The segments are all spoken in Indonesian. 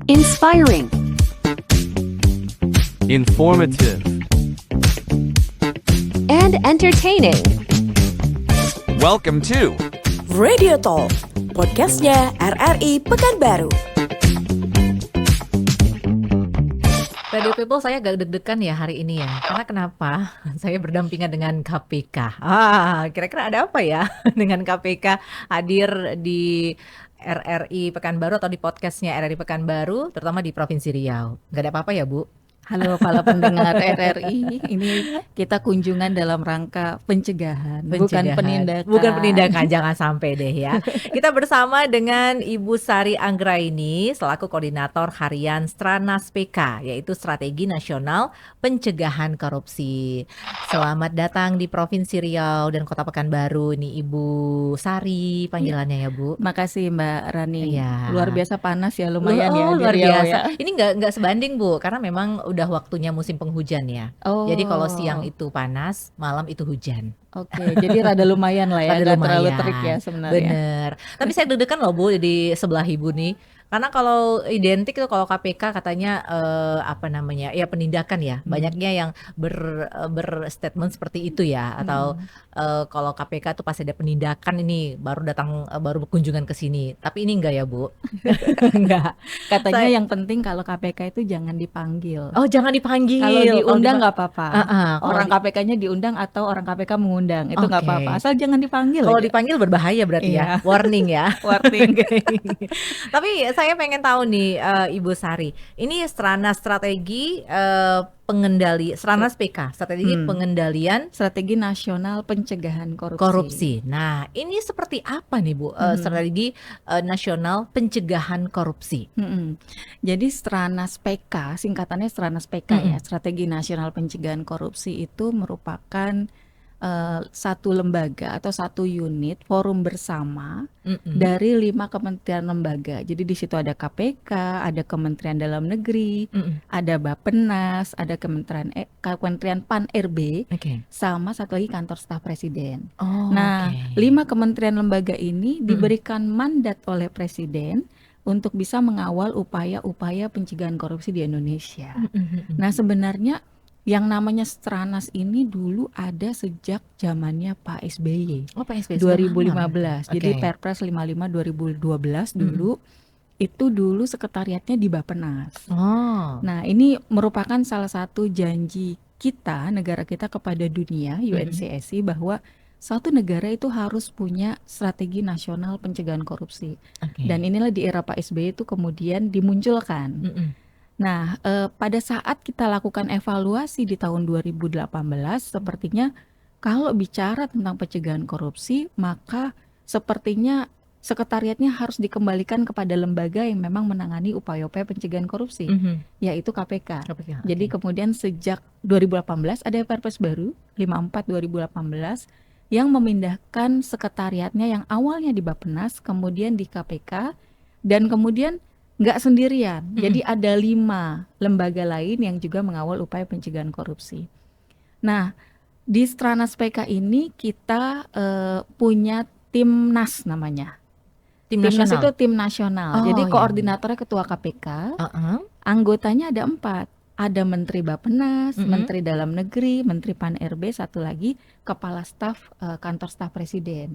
Inspiring. Informative. And entertaining. Welcome to Radio Talk, podcastnya RRI Pekanbaru. Radio People, saya agak deg-degan ya hari ini ya. Karena kenapa? Saya berdampingan dengan KPK. Kira-kira ada apa ya dengan KPK hadir di RRI Pekanbaru atau di podcastnya RRI Pekanbaru, terutama di Provinsi Riau. Gak ada apa-apa ya, Bu? Halo para pendengar RRI, ini kita kunjungan dalam rangka pencegahan. Bukan penindakan. Bukan penindakan, jangan sampai deh ya. Kita bersama dengan Ibu Sari Anggraini selaku Koordinator Harian Stranas PK, yaitu Strategi Nasional Pencegahan Korupsi. Selamat datang di Provinsi Riau dan Kota Pekanbaru. Ini Ibu Sari panggilannya ya, Bu. Makasih Mbak Rani. Iya. Luar biasa panas ya, lumayan ya di Luar Riau biasa. ya. Ini nggak sebanding, Bu, karena memang udah waktunya musim penghujan ya. Oh. Jadi kalau siang itu panas, malam itu hujan. Oke, jadi rada lumayan lah ya, Rada nggak terlalu lumayan. terik ya sebenarnya. Bener. Tapi saya deg-degan loh, Bu, di sebelah Ibu nih. Karena kalau identik tuh kalau KPK katanya ya penindakan ya. Banyaknya yang berstatement seperti itu ya. Atau kalau KPK tuh pas ada penindakan ini baru berkunjungan ke sini. Tapi ini enggak ya, Bu? Enggak. Katanya yang penting kalau KPK itu jangan dipanggil. Oh, jangan dipanggil. Kalau diundang nggak apa-apa. kalau Orang KPK-nya diundang atau orang KPK mengundang itu nggak Oke. apa-apa. Asal jangan dipanggil. Kalau aja. dipanggil berbahaya berarti ya. Iya. Warning ya. Warning. Tapi saya pengen tahu nih, Ibu Sari, ini strategi Stranas PK, strategi pengendalian Strategi Nasional Pencegahan Korupsi. korupsi. Nah, ini seperti apa nih, Bu? Strategi nasional pencegahan korupsi. Jadi Stranas PK, singkatannya Stranas PK ya, Strategi Nasional Pencegahan Korupsi itu merupakan satu lembaga atau satu unit forum bersama dari 5 kementerian lembaga. Jadi di situ ada KPK, ada Kementerian Dalam Negeri, ada Bappenas, ada Kementerian Pan RB, Oke. sama satu lagi kantor staf presiden. Oh, Nah, oke. 5 kementerian lembaga ini diberikan mandat oleh presiden untuk bisa mengawal upaya-upaya pencegahan korupsi di Indonesia. Nah, sebenarnya yang namanya Stranas ini dulu ada sejak zamannya Pak SBY. Oh, PSBY 2015. Jadi Oke. Perpres 55 2012 dulu itu dulu sekretariatnya di Bappenas. Oh. Nah, ini merupakan salah satu janji kita, negara kita kepada dunia, UNCSC, bahwa suatu negara itu harus punya strategi nasional pencegahan korupsi. Oke. Dan inilah di era Pak SBY itu kemudian dimunculkan. Nah, pada saat kita lakukan evaluasi di tahun 2018, sepertinya kalau bicara tentang pencegahan korupsi, maka sepertinya sekretariatnya harus dikembalikan kepada lembaga yang memang menangani upaya-upaya pencegahan korupsi, yaitu KPK. KPK, Jadi kemudian sejak 2018 ada Perpres baru 54 2018 yang memindahkan sekretariatnya yang awalnya di Bappenas kemudian di KPK dan kemudian nggak sendirian. Jadi ada 5 lembaga lain yang juga mengawal upaya pencegahan korupsi. Nah, di Stranas PK ini kita punya Timnas namanya. Timnas itu tim nasional. Oh, Jadi iya. koordinatornya ketua KPK. Anggotanya ada 4. Ada Menteri Bappenas, Menteri Dalam Negeri, Menteri Pan RB, satu lagi Kepala Staf Kantor Staf Presiden.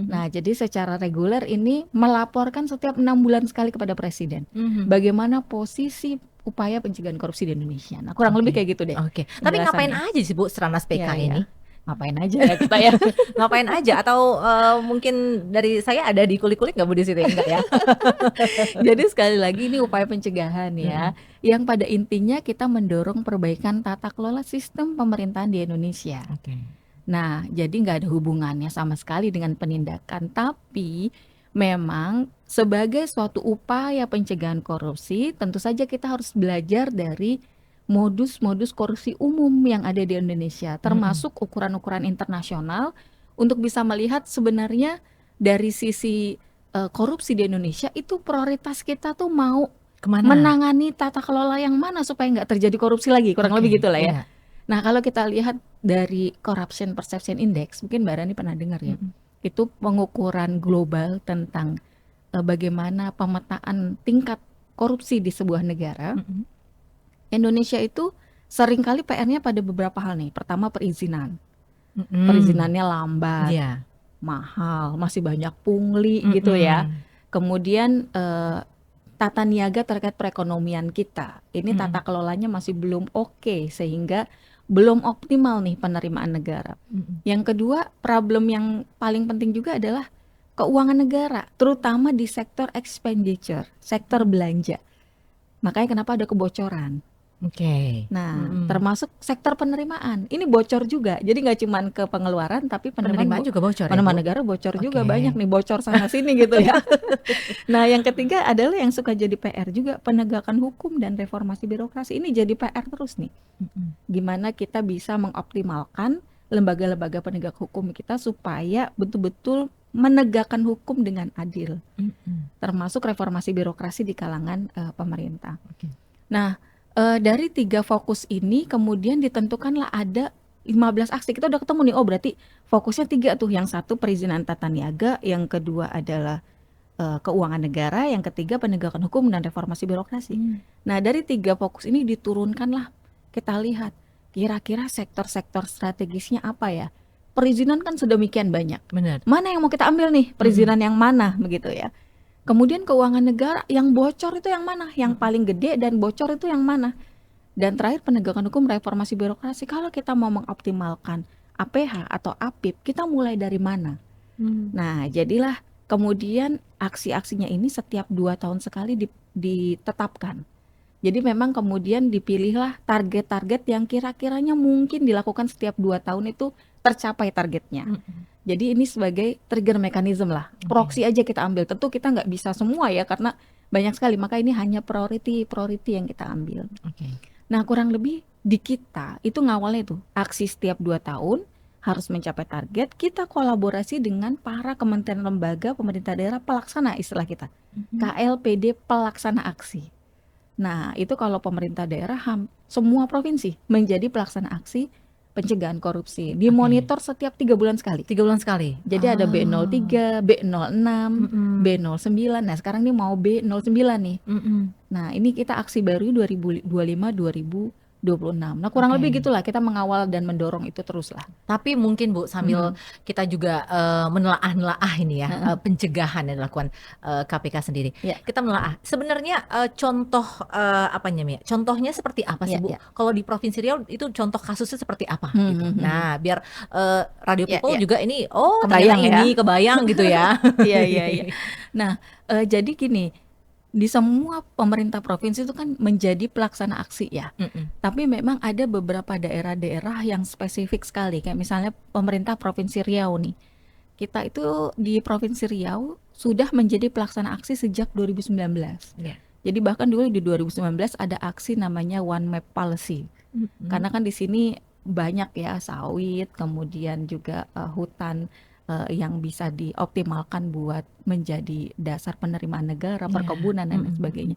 Nah, jadi secara reguler ini melaporkan setiap 6 bulan sekali kepada Presiden. Bagaimana posisi upaya pencegahan korupsi di Indonesia. Nah, kurang lebih kayak gitu deh. Oke. Tapi ngapain aja sih, Bu, Stranas PK Iya, iya. ini? Ngapain aja ya kita ya. Ngapain aja? Atau mungkin dari saya ada di kulik-kulik nggak, Bu, di situ? Enggak ya? Jadi sekali lagi ini upaya pencegahan ya, yang pada intinya kita mendorong perbaikan tata kelola sistem pemerintahan di Indonesia. Oke. Nah, jadi nggak ada hubungannya sama sekali dengan penindakan, tapi memang sebagai suatu upaya pencegahan korupsi, tentu saja kita harus belajar dari modus-modus korupsi umum yang ada di Indonesia, termasuk ukuran-ukuran internasional untuk bisa melihat sebenarnya dari sisi korupsi di Indonesia itu prioritas kita tuh mau Kemana? menangani tata kelola yang mana supaya nggak terjadi korupsi lagi, kurang Oke, lebih gitulah ya. iya. Nah, kalau kita lihat dari Corruption Perception Index, mungkin Mbak Rani pernah dengar ya, itu pengukuran global tentang bagaimana pemetaan tingkat korupsi di sebuah negara, Mm-mm. Indonesia itu seringkali PR-nya pada beberapa hal nih. Pertama perizinan. Mm-mm. Perizinannya lambat, Iya. mahal, masih banyak pungli gitu ya. Mm-mm. Kemudian tata niaga terkait perekonomian kita. Ini Mm-mm. tata kelolanya masih belum oke, sehingga belum optimal nih penerimaan negara. Mm-mm. Yang kedua, problem yang paling penting juga adalah keuangan negara, terutama di sektor expenditure, sektor belanja. Makanya kenapa ada kebocoran. Oke. Nah, Mm-mm. termasuk sektor penerimaan. Ini bocor juga. Jadi nggak cuman ke pengeluaran, tapi Penerimaan juga bocor ya, penerimaan Bu? negara bocor juga, Oke. banyak nih bocor sana sini gitu ya. Nah, yang ketiga adalah yang suka jadi PR juga, penegakan hukum dan reformasi birokrasi. Ini jadi PR terus nih. Mm-mm. Gimana kita bisa mengoptimalkan lembaga-lembaga penegak hukum kita supaya betul-betul menegakkan hukum dengan adil, Mm-mm. termasuk reformasi birokrasi di kalangan pemerintah. Oke. Nah, dari 3 fokus ini kemudian ditentukanlah ada 15 aksi. Kita udah ketemu nih, oh berarti fokusnya 3 tuh. Yang satu perizinan tata niaga, yang kedua adalah keuangan negara, yang ketiga penegakan hukum dan reformasi birokrasi. Nah, dari 3 fokus ini diturunkanlah, kita lihat kira-kira sektor-sektor strategisnya apa ya. Perizinan kan sedemikian banyak. Benar. Mana yang mau kita ambil nih? Perizinan yang mana begitu ya. Kemudian keuangan negara yang bocor itu yang mana? Yang paling gede dan bocor itu yang mana? Dan terakhir penegakan hukum reformasi birokrasi. Kalau kita mau mengoptimalkan APH atau APIP, kita mulai dari mana? Nah, jadilah kemudian aksi-aksinya ini setiap 2 tahun sekali ditetapkan. Jadi memang kemudian dipilihlah target-target yang kira-kiranya mungkin dilakukan setiap 2 tahun itu tercapai targetnya. Mm-mm. Jadi ini sebagai trigger mechanism lah. Proxy aja kita ambil. Tentu kita nggak bisa semua ya karena banyak sekali. Maka ini hanya priority yang kita ambil. Oke. Nah, kurang lebih di kita itu ngawalnya itu aksi setiap 2 tahun harus mencapai target. Kita kolaborasi dengan para kementerian lembaga pemerintah daerah pelaksana istilah kita. KLPD pelaksana aksi. Nah, itu kalau pemerintah daerah semua provinsi menjadi pelaksana aksi pencegahan korupsi. Dimonitor setiap 3 bulan sekali. 3 bulan sekali. Jadi ada B03, B06, Mm-mm. B09. Nah, sekarang ini mau B09 nih. Mm-mm. Nah, ini kita aksi baru 2025-2026. Nah, kurang Oke. lebih gitulah kita mengawal dan mendorong itu terus lah. Tapi mungkin Bu sambil kita juga menelaah ini ya pencegahan yang dilakukan KPK sendiri. Ya. Kita menelaah. Sebenarnya contoh apanya Mia? Contohnya seperti apa sih Ya, Bu? ya. Kalau di Provinsi Riau itu contoh kasusnya seperti apa Hmm, gitu. hmm, hmm. Nah, biar Radio Ya, People ya. juga ini Kebayang ternyata ya. ini kebayang gitu ya. Iya, iya, iya. Nah, jadi gini, di semua pemerintah provinsi itu kan menjadi pelaksana aksi ya. Mm-mm. Tapi memang ada beberapa daerah-daerah yang spesifik sekali. Kayak misalnya pemerintah Provinsi Riau nih. Kita itu di Provinsi Riau sudah menjadi pelaksana aksi sejak 2019. Ya. Jadi bahkan dulu di 2019 ada aksi namanya One Map Policy. Karena kan di sini banyak ya sawit, kemudian juga hutan yang bisa dioptimalkan buat menjadi dasar penerimaan negara, Ya. perkebunan dan lain Mm-mm. sebagainya.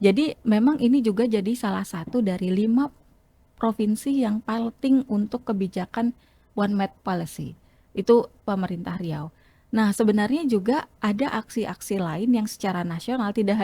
Jadi memang ini juga jadi salah satu dari 5 provinsi yang piloting untuk kebijakan One Map Policy. Itu pemerintah Riau. Nah, sebenarnya juga ada aksi-aksi lain yang secara nasional tidak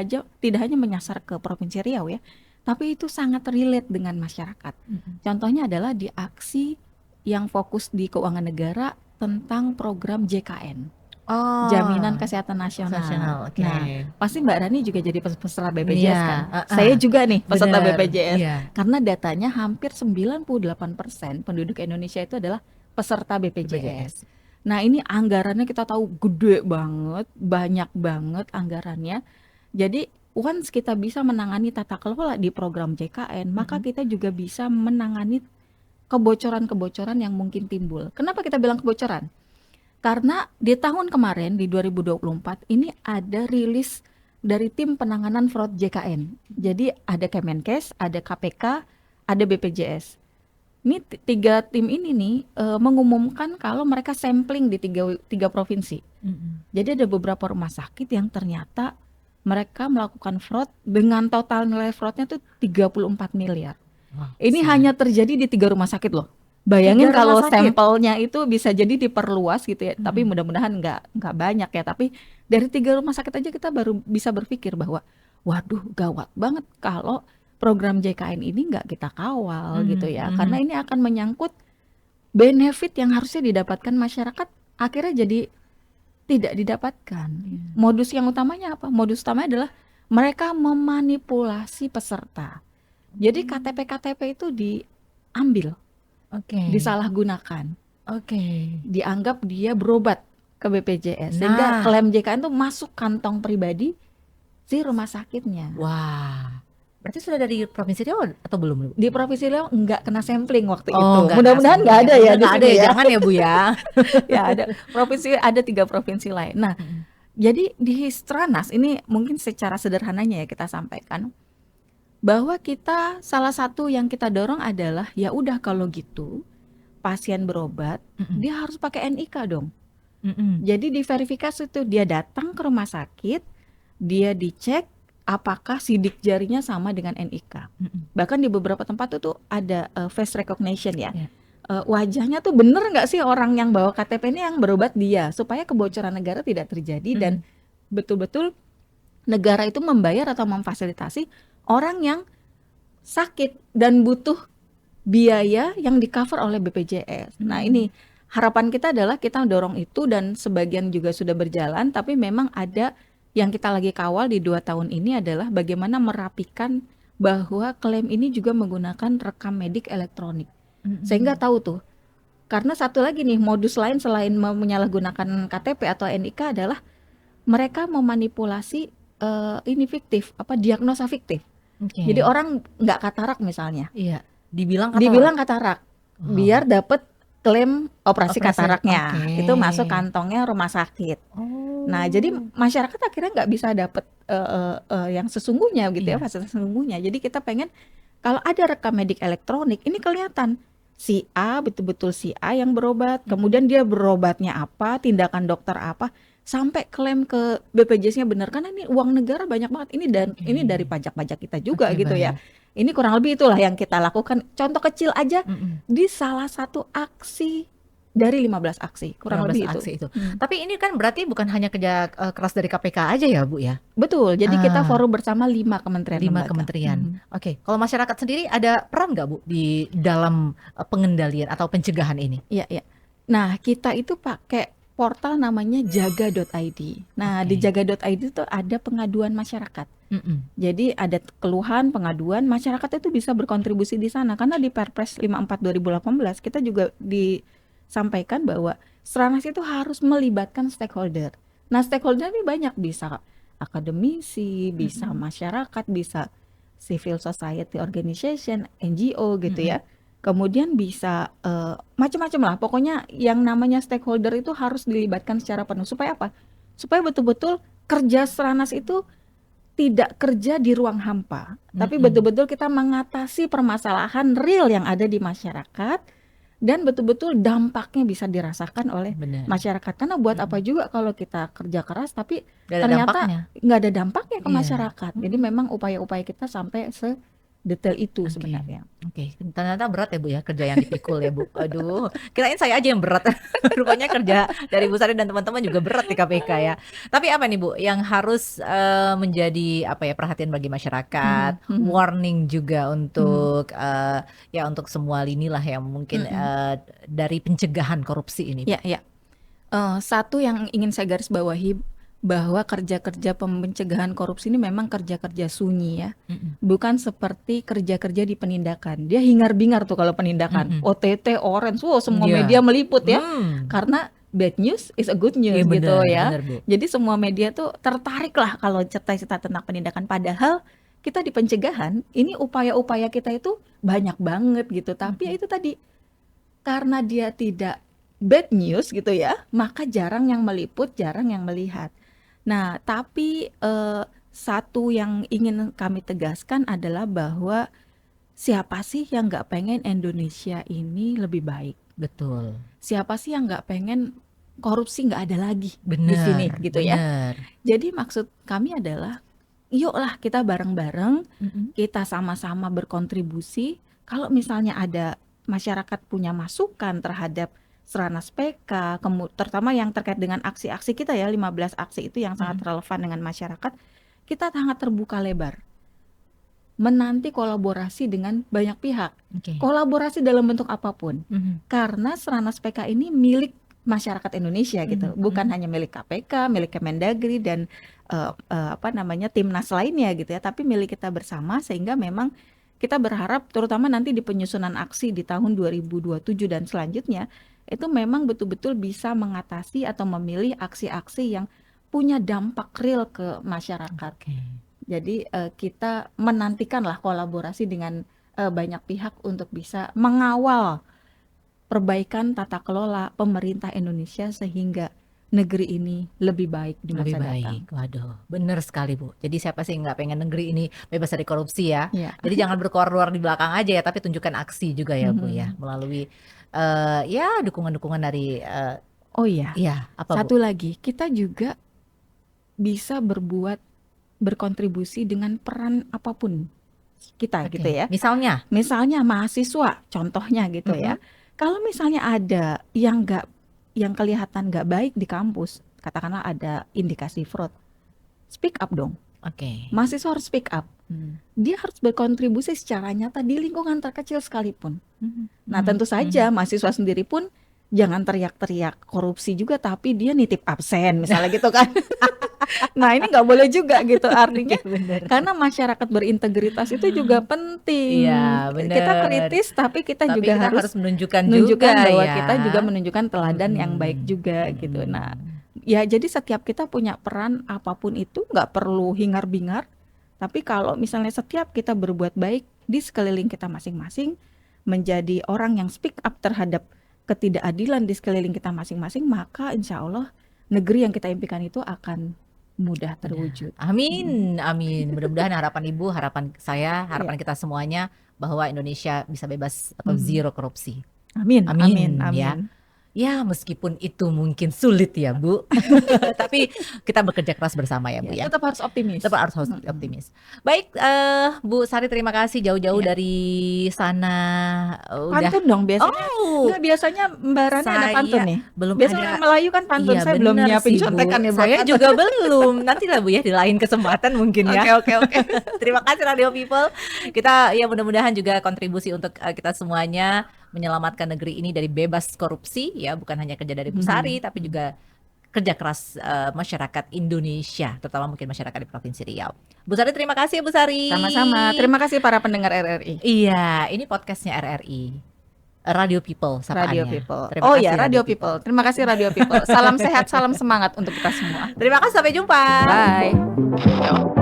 hanya menyasar ke Provinsi Riau ya, tapi itu sangat relate dengan masyarakat. Contohnya adalah di aksi yang fokus di keuangan negara tentang program JKN, Oh. Jaminan Kesehatan Nasional. Oke. Nah, pasti Mbak Rani juga jadi peserta BPJS Iya, kan? uh-uh. Saya juga nih peserta Bener, BPJS. iya. Karena datanya hampir 98% penduduk Indonesia itu adalah peserta BPJS. Nah, ini anggarannya kita tahu gede banget, banyak banget anggarannya. Jadi once kita bisa menangani tata kelola di program JKN, maka kita juga bisa menangani kebocoran-kebocoran yang mungkin timbul. Kenapa kita bilang kebocoran? Karena di tahun kemarin di 2024 ini ada rilis dari tim penanganan fraud JKN. Jadi ada Kemenkes, ada KPK, ada BPJS. Ini 3 tim ini nih mengumumkan kalau mereka sampling di tiga provinsi. Jadi ada beberapa rumah sakit yang ternyata mereka melakukan fraud dengan total nilai fraudnya tuh 34 miliar. Wah, Ini hanya terjadi di 3 rumah sakit loh. 3 Bayangin rumah kalau kalau sakit. sampelnya itu bisa jadi diperluas gitu ya. Tapi mudah-mudahan nggak banyak ya. Tapi dari 3 rumah sakit aja kita baru bisa berpikir bahwa waduh gawat banget kalau program JKN ini nggak kita kawal gitu ya. Karena ini akan menyangkut benefit yang harusnya didapatkan masyarakat akhirnya jadi tidak didapatkan. Modus yang utamanya apa? Modus utamanya adalah mereka memanipulasi peserta. Jadi KTP-KTP itu diambil, disalahgunakan, dianggap dia berobat ke BPJS, sehingga klaim JKN itu masuk kantong pribadi si rumah sakitnya. Wah, berarti sudah dari Provinsi Riau atau belum? Di Provinsi Riau nggak kena sampling waktu itu. nggak Mudah-mudahan kena nggak ada ya di Nggak sini ada ya, ya. jangan ya Bu ya. Ya ada ada 3 provinsi lain. Nah, jadi di Stranas ini mungkin secara sederhananya ya kita sampaikan bahwa kita salah satu yang kita dorong adalah ya udah kalau gitu pasien berobat dia harus pakai NIK dong. Jadi diverifikasi tuh dia datang ke rumah sakit, dia dicek apakah sidik jarinya sama dengan NIK. Bahkan di beberapa tempat itu ada face recognition ya. Wajahnya tuh bener nggak sih orang yang bawa KTP ini yang berobat dia, supaya kebocoran negara tidak terjadi dan betul-betul negara itu membayar atau memfasilitasi orang yang sakit dan butuh biaya yang di cover oleh BPJS. Nah ini harapan kita adalah kita dorong itu dan sebagian juga sudah berjalan, tapi memang ada yang kita lagi kawal di 2 tahun ini adalah bagaimana merapikan bahwa klaim ini juga menggunakan rekam medik elektronik. Sehingga tahu tuh, karena satu lagi nih modus lain selain menyalahgunakan KTP atau NIK adalah mereka memanipulasi ini fiktif, diagnosa fiktif. Jadi orang nggak katarak misalnya, dibilang katarak, biar dapat klaim operasi kataraknya, itu masuk kantongnya rumah sakit. Nah jadi masyarakat akhirnya nggak bisa dapat yang sesungguhnya gitu ya, fasilitas sesungguhnya. Jadi kita pengen kalau ada rekam medik elektronik ini kelihatan si A betul-betul si A yang berobat, kemudian dia berobatnya apa, tindakan dokter apa, sampai klaim ke BPJS-nya benar, karena ini uang negara banyak banget ini dari pajak-pajak kita juga gitu ya. Ini kurang lebih itulah yang kita lakukan. Contoh kecil aja di salah satu aksi dari 15 aksi kurang lebih itu. Tapi ini kan berarti bukan hanya kerja keras dari KPK aja ya Bu ya? Betul. Jadi kita forum bersama 5 kementerian. 5 kementerian. Oke. Kalau masyarakat sendiri ada peran nggak Bu di dalam pengendalian atau pencegahan ini? Iya. Nah kita itu pakai portal namanya jaga.id. Nah di jaga.id itu ada pengaduan masyarakat. Jadi ada keluhan, pengaduan, masyarakat itu bisa berkontribusi di sana. Karena di Perpres 54 2018 kita juga disampaikan bahwa Stranas itu harus melibatkan stakeholder. Nah stakeholder ini banyak, bisa akademisi, bisa masyarakat, bisa civil society organization, NGO gitu ya. Kemudian bisa macam-macam lah. Pokoknya yang namanya stakeholder itu harus dilibatkan secara penuh. Supaya apa? Supaya betul-betul kerja Stranas itu tidak kerja di ruang hampa, tapi betul-betul kita mengatasi permasalahan real yang ada di masyarakat dan betul-betul dampaknya bisa dirasakan oleh masyarakat. Karena buat apa juga kalau kita kerja keras tapi ternyata nggak ada dampaknya ke masyarakat. Jadi memang upaya-upaya kita sampai sedetail itu sebenarnya. Ternyata berat ya Bu ya kerja yang dipikul ya Bu. Aduh, kirain saya aja yang berat. Rupanya kerja dari Bu Sari dan teman-teman juga berat di KPK ya. Tapi apa nih Bu yang harus menjadi perhatian bagi masyarakat, warning juga untuk untuk semua lini lah yang mungkin dari pencegahan korupsi ini. Satu yang ingin saya garis bawahi bahwa kerja-kerja pencegahan korupsi ini memang kerja-kerja sunyi ya, bukan seperti kerja-kerja di penindakan. Dia hingar-bingar tuh kalau penindakan, OTT, Orange, semua media meliput ya, karena bad news is a good news gitu ya. Jadi semua media tuh tertarik lah kalau cerita-cerita tentang penindakan. Padahal kita di pencegahan, ini upaya-upaya kita itu banyak banget gitu. Tapi ya itu tadi, karena dia tidak bad news gitu ya, maka jarang yang meliput, jarang yang melihat. Nah, tapi satu yang ingin kami tegaskan adalah bahwa siapa sih yang nggak pengen Indonesia ini lebih baik? Betul. Siapa sih yang nggak pengen korupsi nggak ada lagi di sini gitu ya? Jadi maksud kami adalah, yuklah kita bareng-bareng, kita sama-sama berkontribusi. Kalau misalnya ada masyarakat punya masukan terhadap Stranas PK, terutama yang terkait dengan aksi-aksi kita ya, 15 aksi itu yang sangat relevan dengan masyarakat, kita sangat terbuka lebar menanti kolaborasi dengan banyak pihak. Oke. Kolaborasi dalam bentuk apapun. Mhm. Karena Serana PK ini milik masyarakat Indonesia gitu, bukan hanya milik KPK, milik Kemendagri dan Timnas lainnya gitu ya, tapi milik kita bersama, sehingga memang kita berharap terutama nanti di penyusunan aksi di tahun 2027 dan selanjutnya itu memang betul-betul bisa mengatasi atau memilih aksi-aksi yang punya dampak real ke masyarakat. Oke. Jadi kita menantikanlah kolaborasi dengan banyak pihak untuk bisa mengawal perbaikan tata kelola pemerintah Indonesia sehingga negeri ini lebih baik di masa Lebih datang. baik. Waduh, benar sekali Bu. Jadi siapa sih nggak pengen negeri ini bebas dari korupsi ya? Ya. Jadi jangan berkoar-koar di belakang aja ya, tapi tunjukkan aksi juga ya Bu ya, melalui ya dukungan-dukungan dari Oh iya, ya apa Bu? satu lagi, kita juga bisa berkontribusi dengan peran apapun kita Oke. gitu ya. Misalnya, Misalnya mahasiswa, contohnya gitu ya. Kalau misalnya ada yang kelihatan nggak baik di kampus, katakanlah ada indikasi fraud, speak up dong. oke. Mahasiswa harus speak up. Dia harus berkontribusi secara nyata di lingkungan terkecil sekalipun. Nah, tentu saja mahasiswa sendiri pun jangan teriak-teriak korupsi juga, tapi dia nitip absen misalnya gitu kan. Nah, ini nggak boleh juga gitu, artinya Bener. karena masyarakat berintegritas itu juga penting. Iya, bener. Kita kritis, tapi kita Tapi juga kita harus harus menunjukkan menunjukkan juga bahwa ya. kita juga menunjukkan teladan yang baik juga gitu. Nah, ya jadi setiap kita punya peran apapun itu, nggak perlu hingar-bingar. Tapi kalau misalnya setiap kita berbuat baik di sekeliling kita masing-masing, menjadi orang yang speak up terhadap ketidakadilan di sekeliling kita masing-masing, maka insya Allah negeri yang kita impikan itu akan mudah terwujud. Amin, amin. Mudah-mudahan harapan Ibu, harapan saya, harapan kita semuanya bahwa Indonesia bisa bebas atau zero korupsi. Amin, Amin, amin, ya. amin. Ya, meskipun itu mungkin sulit ya, Bu. Tapi kita bekerja keras bersama ya, Bu ya. Tetap harus optimis. Tetap harus optimis. Baik, Bu Sari, terima kasih jauh-jauh dari sana. Udah. Pantun dong biasanya. Oh, Nggak, biasanya Mbak Rani ada Saya pantun nih. belum Biasanya ada. orang Melayu kan pantun, Iya, saya belum benar nyiapin sih, Bu. contekan ya buat Saya pantun. juga belum. Nanti lah Bu ya, di lain kesempatan mungkin ya. Oke. Terima kasih Radio People. Kita ya mudah-mudahan juga kontribusi untuk kita semuanya menyelamatkan negeri ini dari bebas korupsi ya, bukan hanya kerja dari Bu Sari tapi juga kerja keras masyarakat Indonesia, terutama mungkin masyarakat di Provinsi Riau. Bu Sari, terima kasih ya Bu Sari. Sama-sama. Terima kasih para pendengar RRI. Iya, ini podcastnya RRI. Radio People sapaannya. Radio People. Terima Oh kasih, ya, Radio People. Terima kasih Radio People. Salam sehat, salam semangat untuk kita semua. Terima kasih, sampai jumpa. Bye.